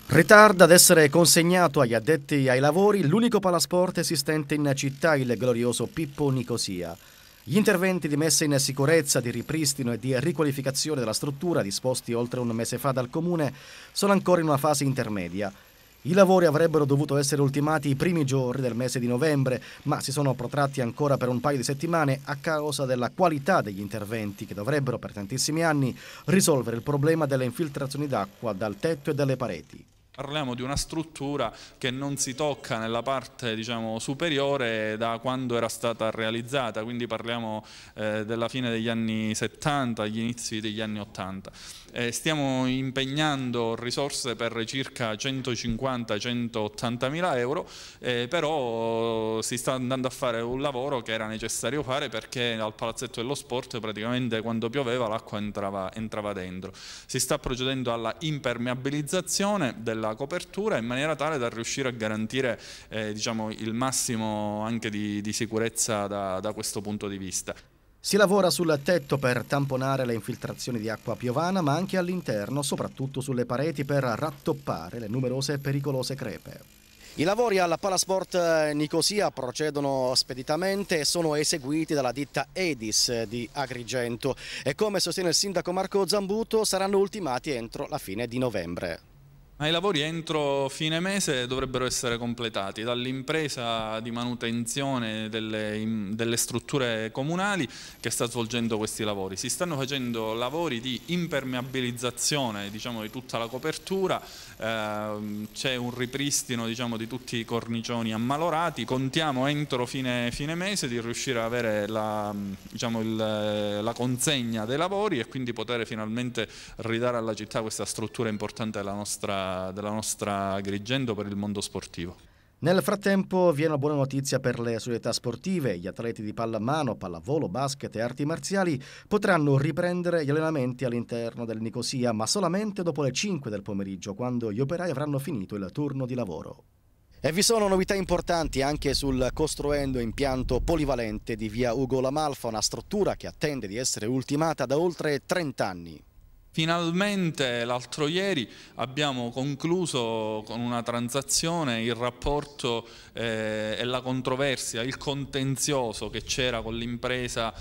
Ritarda ad essere consegnato agli addetti ai lavori l'unico palasport esistente in città, il glorioso Pippo Nicosia. Gli interventi di messa in sicurezza, di ripristino e di riqualificazione della struttura, disposti oltre un mese fa dal Comune, sono ancora in una fase intermedia. I lavori avrebbero dovuto essere ultimati i primi giorni del mese di novembre, ma si sono protratti ancora per un paio di settimane a causa della qualità degli interventi che dovrebbero per tantissimi anni risolvere il problema delle infiltrazioni d'acqua dal tetto e dalle pareti. Parliamo di una struttura che non si tocca nella parte, diciamo, superiore da quando era stata realizzata, quindi parliamo della fine degli anni 70, agli inizi degli anni 80. Stiamo impegnando risorse per circa 150-180 mila euro, però si sta andando a fare un lavoro che era necessario fare perché al Palazzetto dello Sport praticamente quando pioveva l'acqua entrava dentro. Si sta procedendo alla impermeabilizzazione della copertura in maniera tale da riuscire a garantire diciamo, il massimo anche di sicurezza da questo punto di vista. Si lavora sul tetto per tamponare le infiltrazioni di acqua piovana, ma anche all'interno, soprattutto sulle pareti, per rattoppare le numerose e pericolose crepe. I lavori alla Palasport Nicosia procedono speditamente e sono eseguiti dalla ditta Edis di Agrigento e, come sostiene il sindaco Marco Zambuto, saranno ultimati entro la fine di novembre. Ma i lavori entro fine mese dovrebbero essere completati dall'impresa di manutenzione delle strutture comunali che sta svolgendo questi lavori. Si stanno facendo lavori di impermeabilizzazione, diciamo, di tutta la copertura, c'è un ripristino, diciamo, di tutti i cornicioni ammalorati. Contiamo entro fine mese di riuscire ad avere diciamo, la consegna dei lavori e quindi poter finalmente ridare alla città questa struttura importante della nostra Agrigento per il mondo sportivo. Nel frattempo viene una buona notizia per le società sportive. Gli atleti di pallamano, pallavolo, basket e arti marziali potranno riprendere gli allenamenti all'interno del Nicosia, ma solamente dopo le 5 del pomeriggio, quando gli operai avranno finito il turno di lavoro. E vi sono novità importanti anche sul costruendo impianto polivalente di via Ugo La Malfa, una struttura che attende di essere ultimata da oltre 30 anni. Finalmente l'altro ieri abbiamo concluso con una transazione il rapporto e la controversia, il contenzioso che c'era con l'impresa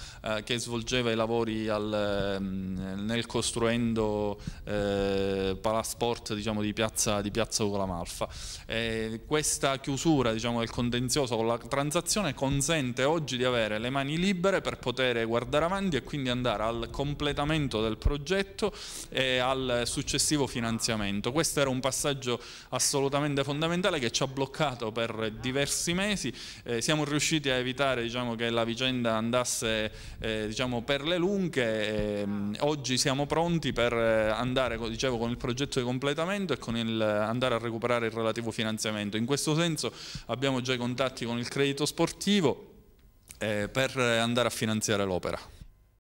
che svolgeva i lavori nel costruendo Palasport, diciamo, di piazza Ugo La Malfa. Questa chiusura, diciamo, del contenzioso con la transazione consente oggi di avere le mani libere per poter guardare avanti e quindi andare al completamento del progetto e al successivo finanziamento. Questo era un passaggio assolutamente fondamentale che ci ha bloccato per diversi mesi. Siamo riusciti a evitare, diciamo, che la vicenda andasse diciamo, per le lunghe. Oggi siamo pronti per andare, dicevo, con il progetto di completamento e con andare a recuperare il relativo finanziamento. In questo senso abbiamo già i contatti con il credito sportivo per andare a finanziare l'opera.